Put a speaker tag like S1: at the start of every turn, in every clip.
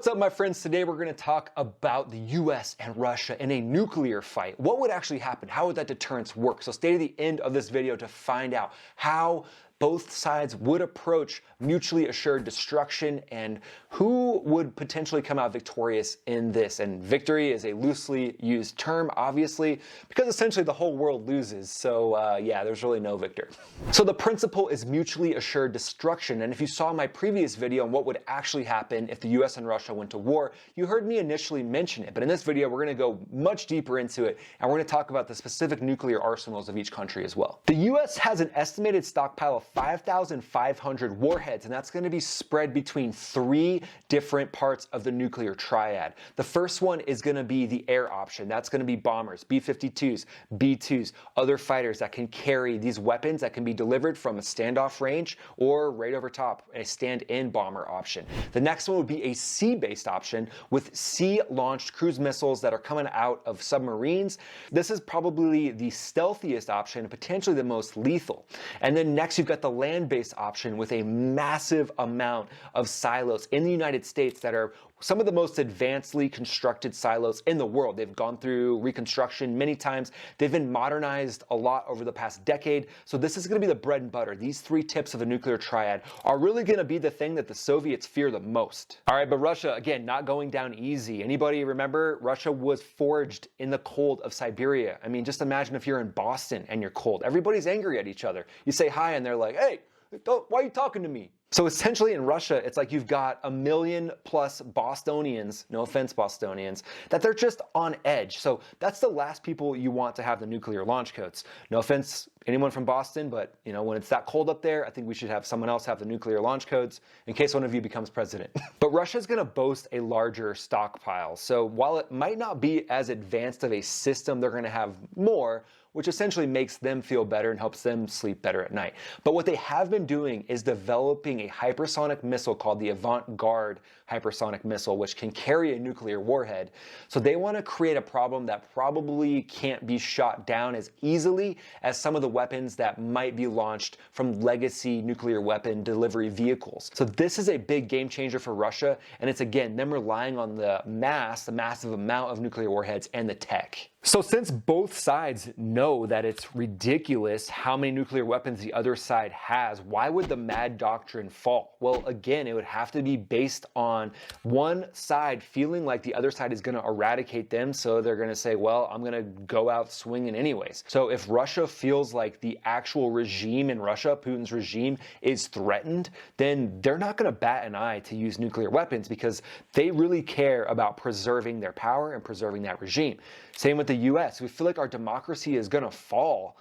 S1: What's up, my friends? Today we're going to talk about the US and Russia in a nuclear fight. What would actually happen? How would that deterrence work? So stay to the end of this video to find out how both sides would approach mutually assured destruction and who would potentially come out victorious in this. And victory is a loosely used term, obviously, because essentially the whole world loses. So yeah, there's really no victor. So the principle is mutually assured destruction. And if you saw my previous video on what would actually happen if the US and Russia went to war, you heard me initially mention it. But in this video, we're going to go much deeper into it, and we're going to talk about the specific nuclear arsenals of each country as well. The US has an estimated stockpile of 5,500 warheads, and that's going to be spread between 3 different parts of the nuclear triad. The first one is going to be the air option. That's going to be bombers, B-52s, B-2s, other fighters that can carry these weapons that can be delivered from a standoff range or right over top, a stand-in bomber option. The next one would be a sea-based option with sea-launched cruise missiles that are coming out of submarines. This is probably the stealthiest option and potentially the most lethal. And then next you've got the land-based option with a massive amount of silos in the United States that are some of the most advancedly constructed silos in the world. They've gone through reconstruction many times. They've been modernized a lot over the past decade. So this is going to be the bread and butter. These 3 tips of a nuclear triad are really going to be the thing that the Soviets fear the most. All right, but Russia, again, not going down easy. Anybody remember? Russia was forged in the cold of Siberia. I mean, just imagine if you're in Boston and you're cold. Everybody's angry at each other. You say hi and they're like, hey, why are you talking to me? So essentially in Russia, it's like you've got 1 million plus Bostonians, no offense Bostonians, that they're just on edge. So that's the last people you want to have the nuclear launch codes. No offense anyone from Boston, but you know, when it's that cold up there, I think we should have someone else have the nuclear launch codes in case one of you becomes president. But Russia's going to boast a larger stockpile. So while it might not be as advanced of a system, they're going to have more, which essentially makes them feel better and helps them sleep better at night. But what they have been doing is developing a hypersonic missile called the Avant-Garde hypersonic missile, which can carry a nuclear warhead. So they want to create a problem that probably can't be shot down as easily as some of the weapons that might be launched from legacy nuclear weapon delivery vehicles. So this is a big game changer for Russia, and it's again them relying on the massive amount of nuclear warheads and the tech. So since both sides know that it's ridiculous how many nuclear weapons the other side has, why would the MAD doctrine fall? Well, again, it would have to be based on one side feeling like the other side is going to eradicate them, so they're going to say, well, I'm going to go out swinging anyways. So if Russia feels like the actual regime in Russia, Putin's regime, is threatened, then they're not going to bat an eye to use nuclear weapons because they really care about preserving their power and preserving that regime. Same with the US. We feel like our democracy is going to fall.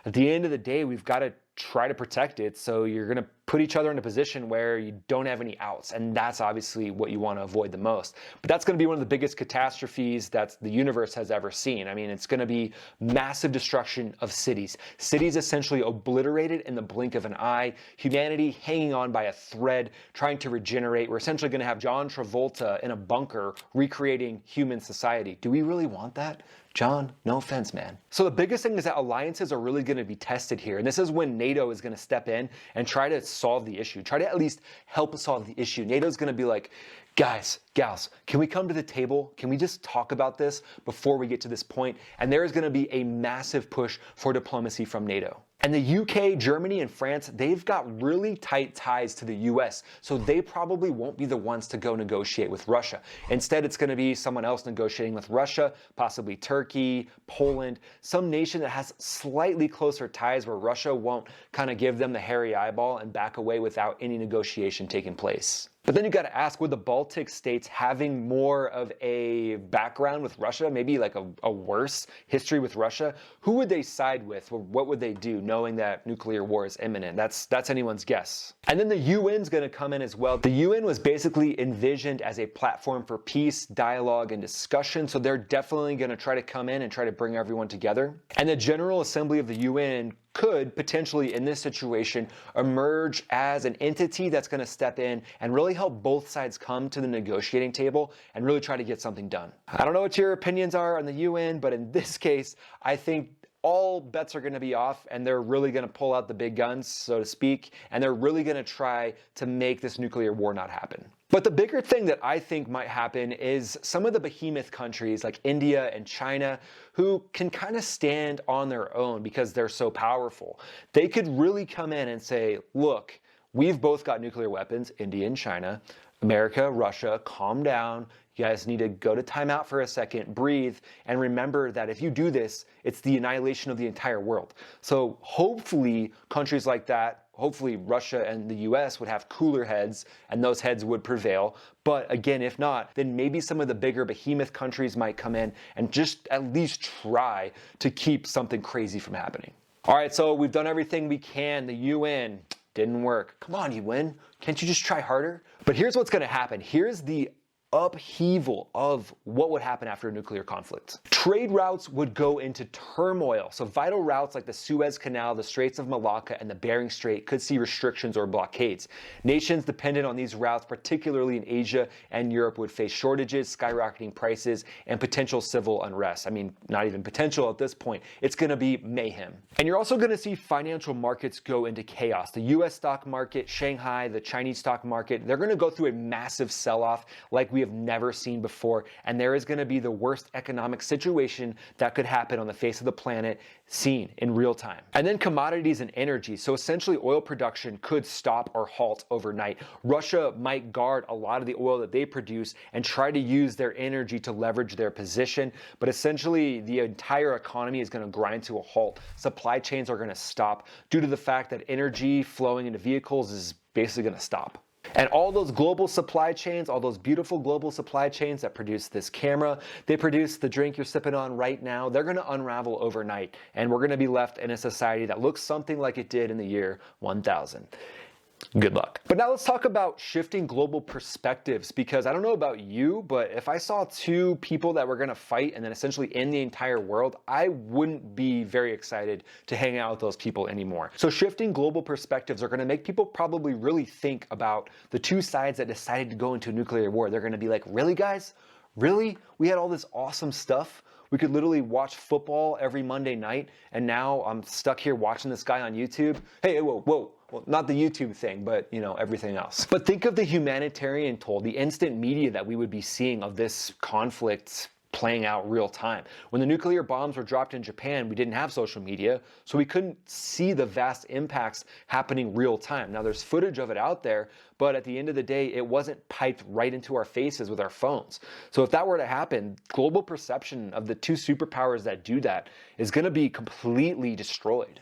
S1: At the end of the day, we've got to try to protect it. So you're going to put each other in a position where you don't have any outs. And that's obviously what you want to avoid the most. But that's going to be one of the biggest catastrophes that the universe has ever seen. I mean, it's going to be massive destruction of cities. Cities essentially obliterated in the blink of an eye. Humanity hanging on by a thread, trying to regenerate. We're essentially going to have John Travolta in a bunker recreating human society. Do we really want that? John, no offense, man. So the biggest thing is that alliances are really going to be tested here. And this is when NATO is going to step in and try to solve the issue. Try to at least help solve the issue. NATO is going to be like, guys, gals, can we come to the table? Can we just talk about this before we get to this point? And there is going to be a massive push for diplomacy from NATO. And the UK, Germany, and France, they've got really tight ties to the US, so they probably won't be the ones to go negotiate with Russia. Instead, it's going to be someone else negotiating with Russia, possibly Turkey, Poland, some nation that has slightly closer ties where Russia won't kind of give them the hairy eyeball and back away without any negotiation taking place. But then you got to ask, would the Baltic states having more of a background with Russia, maybe like a worse history with Russia, who would they side with? Or what would they do knowing that nuclear war is imminent? That's anyone's guess. And then the UN's going to come in as well. The UN was basically envisioned as a platform for peace, dialogue, and discussion. So they're definitely going to try to come in and try to bring everyone together. And the General Assembly of the UN could potentially, in this situation, emerge as an entity that's going to step in and really help both sides come to the negotiating table and really try to get something done. I don't know what your opinions are on the UN, but in this case, I think all bets are going to be off, and they're really going to pull out the big guns, so to speak, and they're really going to try to make this nuclear war not happen. But the bigger thing that I think might happen is some of the behemoth countries like India and China, who can kind of stand on their own because they're so powerful. They could really come in and say, look, we've both got nuclear weapons, India and China. America, Russia, calm down. You guys need to go to timeout for a second, breathe, and remember that if you do this, it's the annihilation of the entire world. So hopefully countries like that, hopefully Russia and the US would have cooler heads and those heads would prevail. But again, if not, then maybe some of the bigger behemoth countries might come in and just at least try to keep something crazy from happening. All right, so we've done everything we can. The UN didn't work. Come on, UN, can't you just try harder? But here's what's gonna happen. Here's the upheaval of what would happen after a nuclear conflict. Trade routes would go into turmoil. So vital routes like the Suez Canal, the Straits of Malacca, and the Bering Strait could see restrictions or blockades. Nations dependent on these routes, particularly in Asia and Europe, would face shortages, skyrocketing prices, and potential civil unrest. I mean, not even potential at this point. It's going to be mayhem. And you're also going to see financial markets go into chaos. The US stock market, Shanghai, the Chinese stock market, they're going to go through a massive sell-off like we have never seen before, and there is going to be the worst economic situation that could happen on the face of the planet seen in real time. And then commodities and energy. So essentially oil production could stop or halt overnight. Russia might guard a lot of the oil that they produce and try to use their energy to leverage their position, but essentially the entire economy is going to grind to a halt. Supply chains are going to stop due to the fact that energy flowing into vehicles is basically going to stop. And all those global supply chains, all those beautiful global supply chains that produce this camera, they produce the drink you're sipping on right now, they're going to unravel overnight. And we're going to be left in a society that looks something like it did in the year 1000. Good luck. But now let's talk about shifting global perspectives, because I don't know about you, but if I saw two people that were going to fight and then essentially end the entire world, I wouldn't be very excited to hang out with those people anymore. So shifting global perspectives are going to make people probably really think about the two sides that decided to go into a nuclear war. They're going to be like, really guys? Really? We had all this awesome stuff? We could literally watch football every Monday night, and now I'm stuck here watching this guy on YouTube? Hey, whoa. Well, not the YouTube thing, but, you know, everything else. But think of the humanitarian toll, the instant media that we would be seeing of this conflict playing out real time. When the nuclear bombs were dropped in Japan, we didn't have social media, so we couldn't see the vast impacts happening real time. Now there's footage of it out there, but at the end of the day, it wasn't piped right into our faces with our phones. So if that were to happen, global perception of the two superpowers that do that is going to be completely destroyed.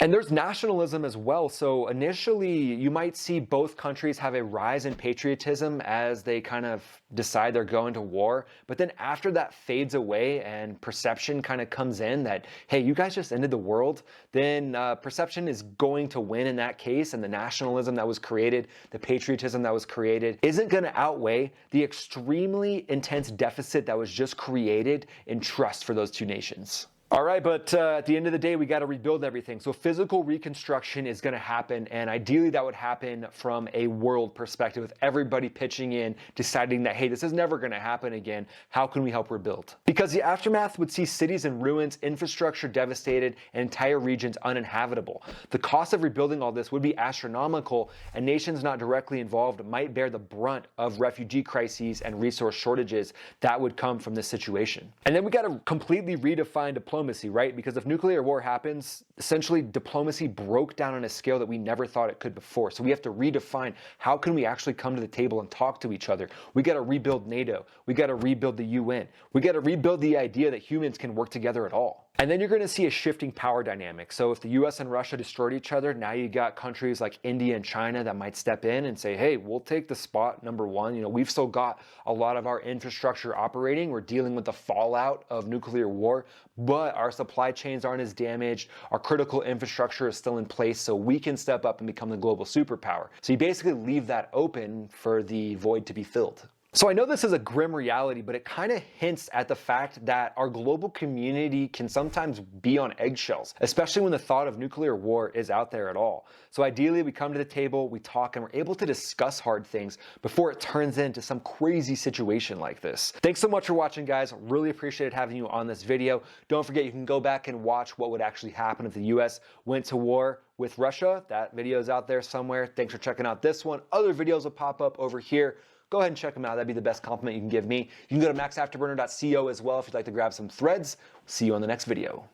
S1: And there's nationalism as well. So initially, you might see both countries have a rise in patriotism as they kind of decide they're going to war. But then after that fades away and perception kind of comes in that, hey, you guys just ended the world, then perception is going to win in that case. And the nationalism that was created, the patriotism that was created, isn't going to outweigh the extremely intense deficit that was just created in trust for those two nations. All right, but at the end of the day, we got to rebuild everything. So physical reconstruction is going to happen, and ideally that would happen from a world perspective with everybody pitching in, deciding that, hey, this is never going to happen again. How can we help rebuild? Because the aftermath would see cities in ruins, infrastructure devastated, and entire regions uninhabitable. The cost of rebuilding all this would be astronomical, and nations not directly involved might bear the brunt of refugee crises and resource shortages that would come from this situation. And then we got to completely redefine diplomacy, right? Because if nuclear war happens, essentially diplomacy broke down on a scale that we never thought it could before. So we have to redefine how can we actually come to the table and talk to each other. We got to rebuild NATO. We got to rebuild the UN. We got to rebuild the idea that humans can work together at all. And then you're going to see a shifting power dynamic. So if the US and Russia destroyed each other, now you got countries like India and China that might step in and say, hey, we'll take the spot, number one. You know, we've still got a lot of our infrastructure operating. We're dealing with the fallout of nuclear war, but our supply chains aren't as damaged. Our critical infrastructure is still in place, so we can step up and become the global superpower. So you basically leave that open for the void to be filled. So I know this is a grim reality, but it kind of hints at the fact that our global community can sometimes be on eggshells, especially when the thought of nuclear war is out there at all. So ideally, we come to the table, we talk, and we're able to discuss hard things before it turns into some crazy situation like this. Thanks so much for watching, guys. Really appreciated having you on this video. Don't forget, you can go back and watch what would actually happen if the US went to war with Russia. That video is out there somewhere. Thanks for checking out this one. Other videos will pop up over here. go ahead and check them out. That'd be the best compliment you can give me. You can go to maxafterburner.co as well if you'd like to grab some threads. See you on the next video.